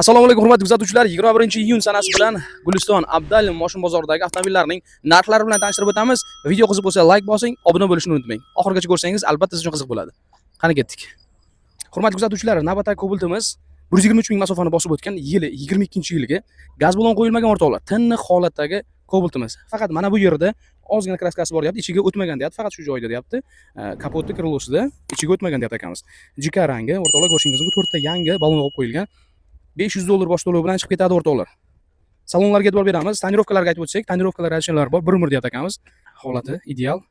Assalomu alaykum hurmatli kuzatuvchilar. 21-iyun sanasi bilan Guliston Abdal moshin bozoridagi avtomobillarning narxlari bilan tanishtirib o'tamiz. Video qiziq bo'lsa like bosing, obuna bo'lishni unutmang. Oxirigacha ko'rsangiz albatta siz uchun qiziq bo'ladi. Qani ketdik. Hurmatli kuzatuvchilar, navbatdagi Cobalt'imiz 123 ming masofani bosib o'tgan yili 22-yilgi gaz balon qo'yilmagan o'rtoqlar. Tiniq holatdagi Cobalt'imiz. Faqat mana bu yerda ozgina kraskasi bor deyapti, ichiga o'tmagan deyapti, faqat shu joyda deyapti. Kapotda krilosida ichiga o'tmagan deyapti akamiz. Jika rangi o'rtoqlar ko'rishingiz mumkin, 4 ta yangi balon qo'yib qo'yilgan. $500 bosh to'lov bilan chiqib ketadi o'rtoqlar. Salonlarga e'tibor beramiz. Tonirovkalarga aytib o'tsak, tonirovkalar rashinlari bor, bir-bir deyapti akamiz. Holati ideal.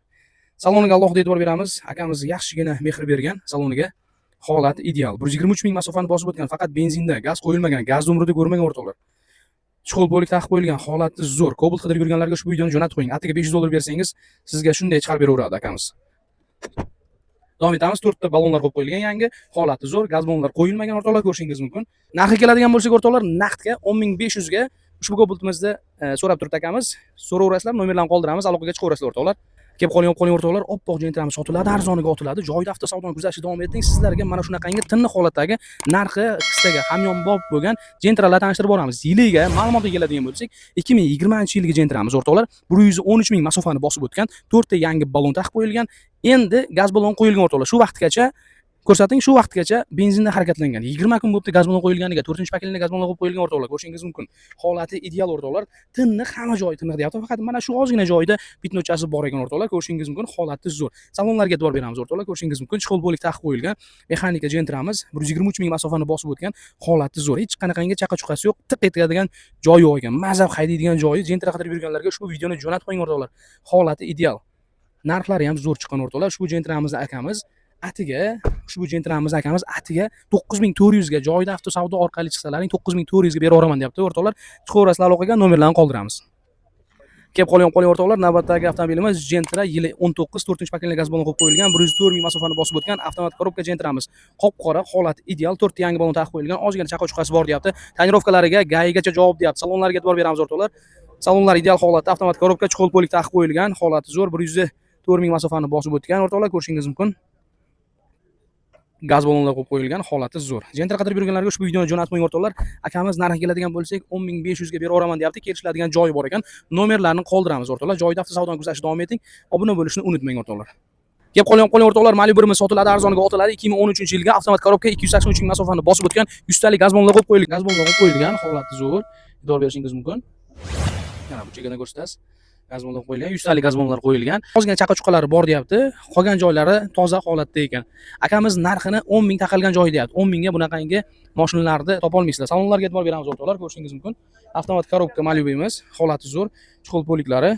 Saloniga alohida e'tibor beramiz. Akamiz yaxshigina mehr bergan saloniga. Holati ideal. 123 ming masofani bosib o'tgan, faqat benzinda, gaz qo'yilmagan, gaz umrida ko'rmagan o'rtoqlar. Chuqur bo'lik taqib qo'yilgan, holati zo'r. Cobalt qidirib yurganlarga ushbu videoni jo'natib qo'ying. Atiga $500 bersangiz, sizga shunday chiqarib beraveradi akamiz. Davom etamiz. 4 ta balonlar qo'yib qo'yilgan yangi, holati zo'r, gaz balonlar qo'yilmagan o'rtoqlar ko'rishingiz mumkin. Narxi keladigan bo'lsak o'rtoqlar, naqdga 10.500 ga ushbu Cobalt'imizda so'rab turibdi akamiz. So'raverasizlar, nomerlarni qoldiramiz, aloqaga chiqaverasizlar o'rtoqlar. Kelib qoling o'rtoqlar, oppoq jentramiz sotiladi, arzoniga otiladi. Joyida avtosavdoni kuzatishda davom eting. Sizlarga mana shunaqangi tiniq holatdagi narxi qisqaga hamyonbop bo'lgan jentralar tanishtirib boramiz. Yiliga ma'lumotga keladigan bo'lsak, 2020-yilgi jentramiz o'rtoqlar 113 ming masofani bosib o'tgan, 4 ta yangi balon taqib qo'yilgan. Endi gaz balon qo'yilgan o'rtoqlar. Shu vaqtgacha ko'rsating, shu vaqtgacha benzinda harakatlangan. 20 kun bo'libdi gaz balon qo'yilganiga, 4-paketli gaz balon qo'yib qo'yilgan o'rtoqlar. Ko'rishingiz mumkin. Holati ideal o'rtoqlar. Tiniq, hamma joyi tiniq deyapti. Faqat mana shu ozgina joyda bitnochasi bor ekan o'rtoqlar. Ko'rishingiz mumkin. Holati zo'r. Salonlarga e'tibor beramiz o'rtoqlar. Ko'rishingiz mumkin. Chuqur bo'lik taqib qo'yilgan. Mexanika jentramiz 123 ming masofani bosib o'tgan. Holati zo'r. Hech qanaqangi chaqa-chuqasi yo'q. Tiq etadigan joyi yo'q ekan. Mazza haydaydigan joyi. Jentra qidirib yurganlarga ushbu videoni jo'natib qo'ying o'rtoqlar. Holati ideal. Narxlari ham zo'r chiqqan o'rtoqlar. Ushbu jentramizni akamiz atiga 9400 ga joyida avtosavdo orqali chiqsalaring 9400 ga beraveraman deyapti o'rtoqlar. Chiqaverasizlar aloqaga, nomerlarni qoldiramiz. Kelib qoling o'rtoqlar, navbatdagi avtomobilimiz Gentra yili 19, 4-paketli gaz balon qo'yib qo'yilgan, 104 ming masofani bosib o'tgan avtomat korobka Gentramiz. Qop-qora, holati ideal, 4 ta yangi balon taqib qo'yilgan, ozgina chaqa-chuqasi bor deyapti. Tonirovkalariga, gayigacha javob deyapti. Salonlarga e'tibor beramiz o'rtoqlar. Salonlar ideal holatda, avtomat korobka, chuqur bo'lik taqib qo'yilgan, holati zo'r, 104 ming masofani bosib o'tgan o'rtoqlar, ko'rishingiz mumkin. Gaz balonlar qo'yib qo'yilgan, holati zo'r. Jentra qidirib yurganlarga ushbu videoni jo'natib qo'ying o'rtoqlar. Akamiz narxi keladigan bo'lsak 10.500 ga beraveraman deyapti. Kelishiladigan joyi bor ekan. Nomerlarni qoldiramiz o'rtoqlar. Joyida avtosavdoni kuzatishda davom eting. Obuna bo'lishni unutmang o'rtoqlar. Kelib qoling o'rtoqlar, Malibu 1 sotiladi, arzoniga otiladi. 2013-yilga avtomat korobka 283 ming masofani bosib o'tgan, 100 talik gaz balonlar qo'yib qo'yilgan. Gaz balonlar qo'yib qo'yilgan, holati zo'r. E'tibor berishingiz mumkin. Mana bu chegada ko'rsatasiz. Gaz balonlar qo'yilgan, 100 talik gaz balonlar qo'yilgan. Ozgina chaqa-chuqalari bor deyapti. Qolgan joylari toza holatda ekan. Akamiz narxini 10 ming taqilgan joyi deyapti. 10 mingga bunaqangi mashinalarni topa olmaysizlar. Salonlarga e'tibor beramiz o'rtoqlar, ko'rishingiz mumkin. Avtomat korobka Malibu'miz, holati zo'r, chuqur bo'liklari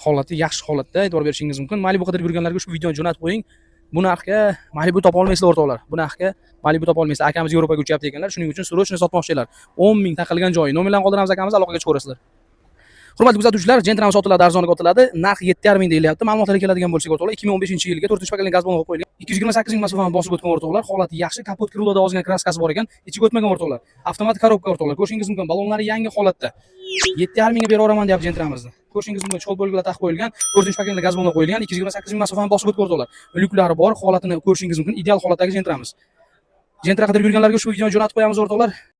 holati yaxshi holatda, e'tibor berishingiz mumkin. Malibu qidirib yurganlarga ushbu videoni jo'natib qo'ying. Bu narxga Malibu topa olmaysizlar o'rtoqlar. Bu narxga Malibu topa olmaysizlar. Akamiz Yevropaga uchyapti ekanlar, shuning uchun srochni sotmoqchilar. 10 ming taqilgan joyi. Nomerlarni qoldiramiz akamiz, aloqaga chiqaverasizlar. Hurmatli kuzatuvchilar, Gentramiz sotiladi, arzoniga otiladi. Narxi 7.5 ming deyilyapti. Ma'lumotlarga keladigan bo'lsak o'rtoqlar, 2015-yilga 4-paketli gaz balon qo'yib qo'yilgan. 228 ming masofani bosib o'tgan o'rtoqlar. Holati yaxshi, kapot krilloda ozgina kraskasi bor ekan, ichiga o'tmagan o'rtoqlar. Avtomat korobka o'rtoqlar, ko'rishingiz mumkin. Balonlari yangi holatda. 7.5 mingga beraveraman deyapti Gentramizni. Ko'rishingiz mumkin, chuqur bo'lgilar taqib qo'yilgan, 4-paketli gaz balon qo'yilgan, 228 ming masofani bosib o'tgan o'rtoqlar. Lyuklari bor, holatini ko'rishingiz mumkin. Ideal holatdagi Gentramiz. Jentra qidirib yurganlarga ushbu videoni jo'natib qo'yamiz o'rtoqlar.